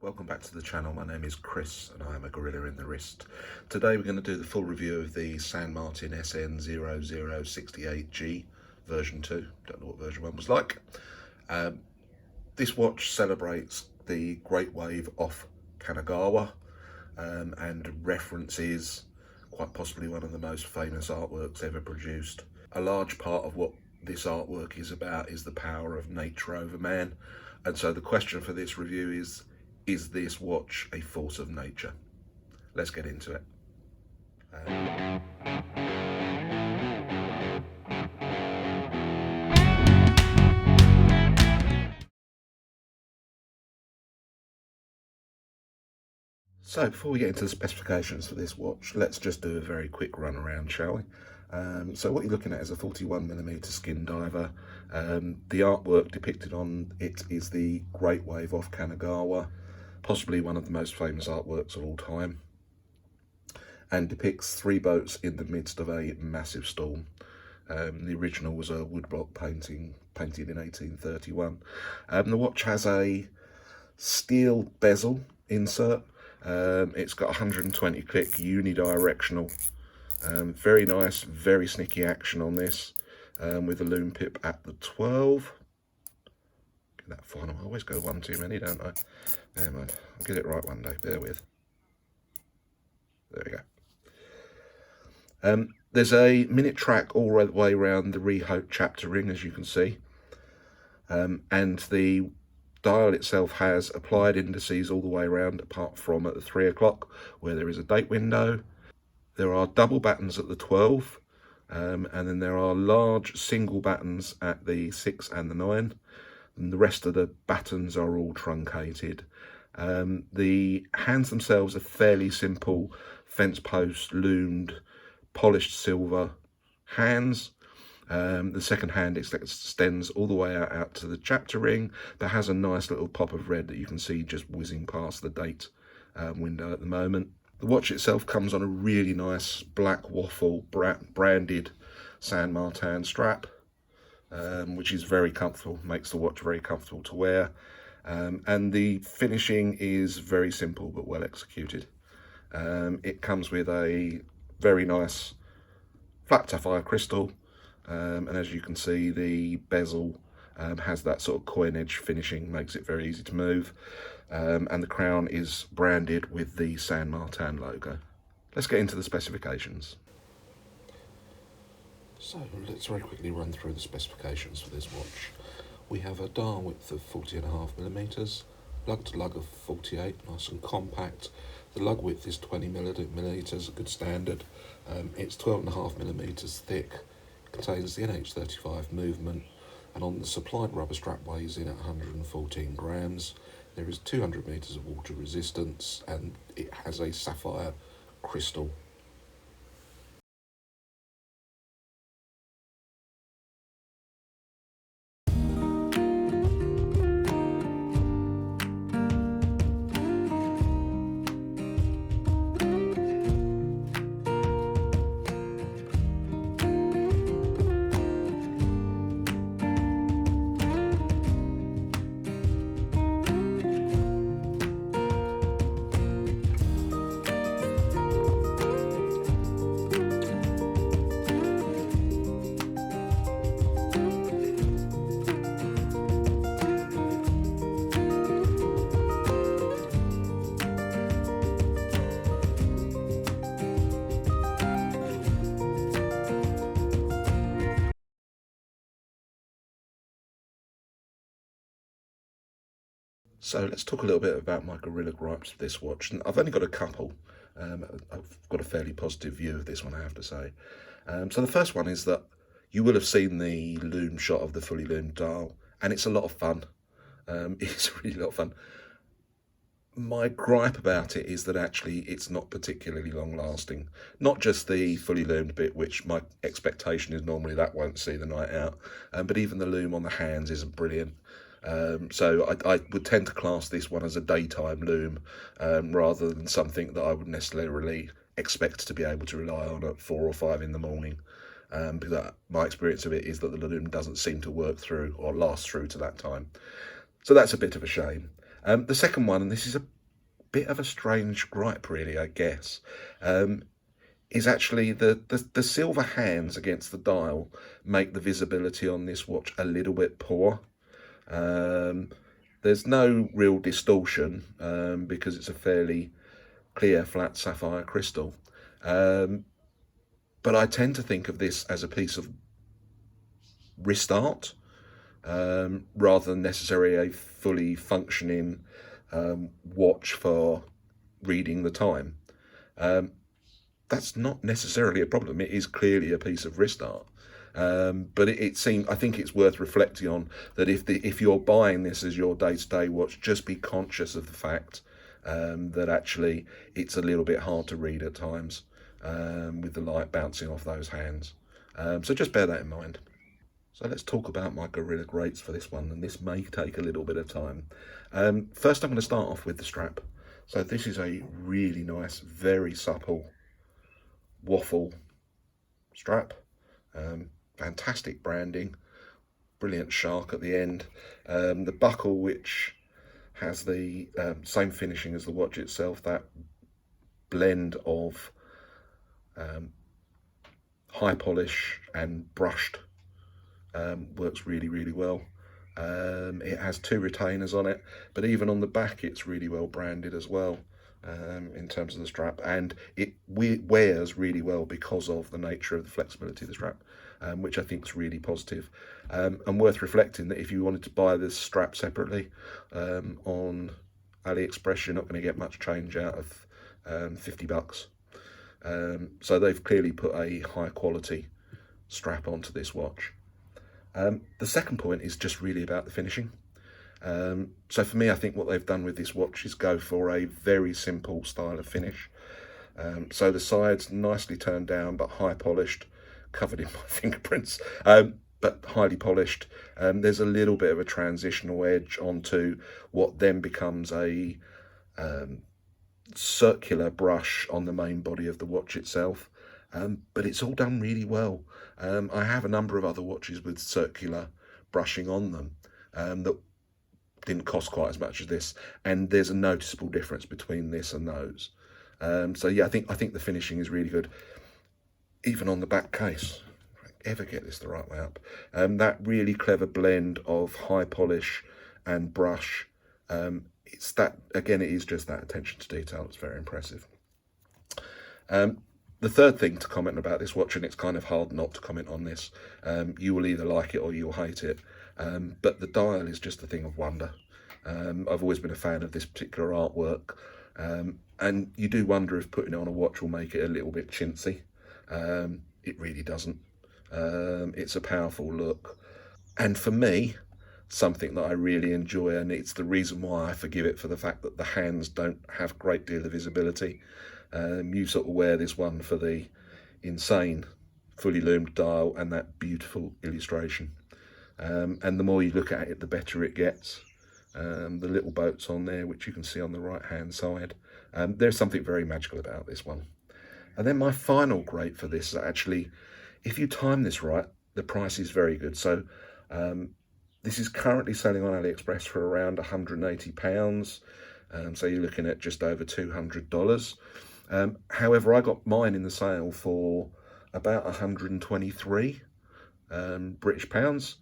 Welcome back to the channel. My name is Chris and I am a gorilla in the wrist. Today we're going to do the full review of the Martin SN0068-G version 2. Don't know what version 1 was like. This watch celebrates the great wave off Kanagawa and references quite possibly one of the most famous artworks ever produced. A large part of what this artwork is about is the power of nature over man. And so the question for this review is this watch a force of nature? Let's get into it. So before we get into the specifications for this watch, let's just do a very quick run around, shall we? So what you're looking at is a 41mm skin diver. The artwork depicted on it is the Great Wave off Kanagawa, possibly one of the most famous artworks of all time, and depicts 3 boats in the midst of a massive storm. The original was a woodblock painting painted in 1831. The watch has a steel bezel insert. It's got 120 click unidirectional. Very nice, very sneaky action on this, with the Lume pip at the 12. Get that final. I always go one too many, don't I? Never mind. I'll get it right one day. Bear with. There we go. There's a minute track all the way around the Untitled Chapter ring, as you can see, and the dial itself has applied indices all the way around, apart from at the 3 o'clock where there is a date window. There are double battens at the 12, and then there are large single battens at the 6 and the 9, and the rest of the battens are all truncated. The hands themselves are fairly simple, fence post, loomed, polished silver hands. The second hand extends all the way out to the chapter ring, but has a nice little pop of red that you can see just whizzing past the date window at the moment. The watch itself comes on a really nice black Waffle branded San Martin strap, which is very comfortable, makes the watch very comfortable to wear. And the finishing is very simple but well executed. It comes with a very nice flat sapphire crystal, and as you can see, the bezel has that sort of coinage finishing, makes it very easy to move. And the crown is branded with the San Martin logo. Let's get into the specifications. So let's very quickly run through the specifications for this watch. We have a dial width of 40.5mm, lug to lug of 48, nice and compact. The lug width is 20mm, a good standard. It's 12.5mm thick, contains the NH35 movement, and on the supplied rubber strap weighs in at 114 grams. There is 200 meters of water resistance, and it has a sapphire crystal. So let's talk a little bit about my gorilla gripes with this watch. And I've only got a couple. I've got a fairly positive view of this one, I have to say. So the first one is that you will have seen the Lume shot of the fully loomed dial, and it's a lot of fun. It's really a lot of fun. My gripe about it is that actually it's not particularly long lasting. Not just the fully loomed bit, which my expectation is normally that won't see the night out, but even the Lume on the hands isn't brilliant. So I would tend to class this one as a daytime Lume, rather than something that I would necessarily expect to be able to rely on at 4 or 5 in the morning. Because my experience of it is that the Lume doesn't seem to work through or last through to that time. So that's a bit of a shame. The second one, and this is a bit of a strange gripe really, I guess, is actually the silver hands against the dial make the visibility on this watch a little bit poor. There's no real distortion because it's a fairly clear flat sapphire crystal, but I tend to think of this as a piece of wrist art rather than necessarily a fully functioning watch for reading the time. That's not necessarily a problem. It is clearly a piece of wrist art. But I think it's worth reflecting on that if you're buying this as your day-to-day watch, just be conscious of the fact that actually it's a little bit hard to read at times with the light bouncing off those hands. So just bear that in mind. So let's talk about my Gorilla Greats for this one, and this may take a little bit of time. First I'm going to start off with the strap. So this is a really nice, very supple Waffle strap. Fantastic branding, brilliant shark at the end. The buckle, which has the same finishing as the watch itself, that blend of high polish and brushed, works really well. It has 2 retainers on it, but even on the back it's really well branded as well in terms of the strap, and it wears really well because of the nature of the flexibility of the strap, which I think is really positive, and worth reflecting that if you wanted to buy this strap separately on AliExpress, you're not going to get much change out of $50. So they've clearly put a high quality strap onto this watch. The second point is just really about the finishing. So for me, I think what they've done with this watch is go for a very simple style of finish. So the sides nicely turned down but high polished, covered in my fingerprints, but highly polished. There's a little bit of a transitional edge onto what then becomes a circular brush on the main body of the watch itself, but it's all done really well. I have a number of other watches with circular brushing on them that didn't cost quite as much as this, and there's a noticeable difference between this and those. So yeah, I think the finishing is really good, even on the back case. If I ever get this the right way up, that really clever blend of high polish and brush. It's that, again, it is just that attention to detail. It's very impressive. The third thing to comment about this watch, and it's kind of hard not to comment on this, you will either like it or you'll hate it, but the dial is just a thing of wonder. I've always been a fan of this particular artwork, and you do wonder if putting it on a watch will make it a little bit chintzy. It really doesn't. It's a powerful look, and for me, something that I really enjoy, and it's the reason why I forgive it for the fact that the hands don't have a great deal of visibility. You sort of wear this one for the insane fully loomed dial and that beautiful illustration, and the more you look at it, the better it gets. The little boats on there, which you can see on the right hand side, there's something very magical about this one. And then my final great for this is actually, if you time this right, the price is very good. So this is currently selling on AliExpress for around £180, so you're looking at just over $200. However, I got mine in the sale for about 123 British pounds,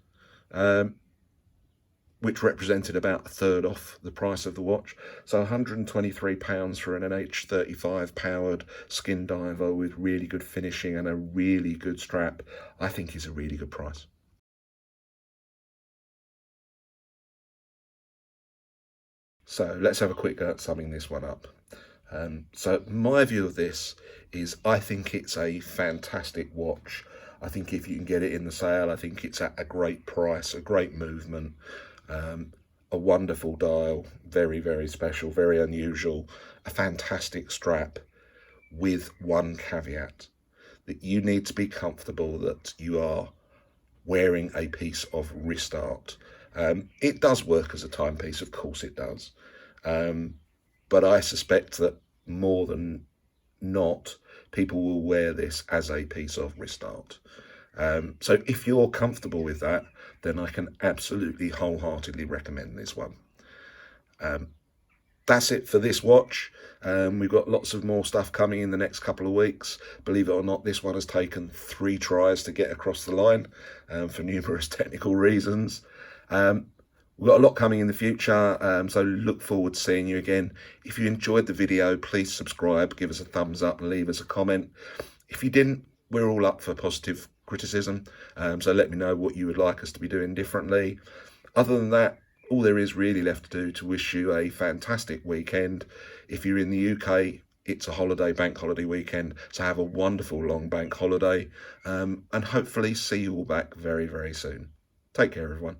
which represented about a third off the price of the watch. So £123 for an NH35 powered skin diver with really good finishing and a really good strap, I think is a really good price. So let's have a quick go at summing this one up. So my view of this is, I think it's a fantastic watch. I think if you can get it in the sale, I think it's at a great price, a great movement, a wonderful dial, very special, very unusual, a fantastic strap, with one caveat, that you need to be comfortable that you are wearing a piece of wrist art. It does work as a timepiece, of course it does, but I suspect that more than not, people will wear this as a piece of wrist art. So if you're comfortable with that, then I can absolutely wholeheartedly recommend this one. that's it for this watch. We've got lots of more stuff coming in the next couple of weeks. Believe it or not, this one has taken 3 tries to get across the line for numerous technical reasons. We've got a lot coming in the future, so look forward to seeing you again. If you enjoyed the video, please subscribe, give us a thumbs up and leave us a comment. If you didn't, we're all up for positive criticism, so let me know what you would like us to be doing differently. Other than that, all there is really left to do to wish you a fantastic weekend. If you're in the UK, it's a holiday, bank holiday weekend, so have a wonderful long bank holiday, and hopefully see you all back very, very soon. Take care, everyone.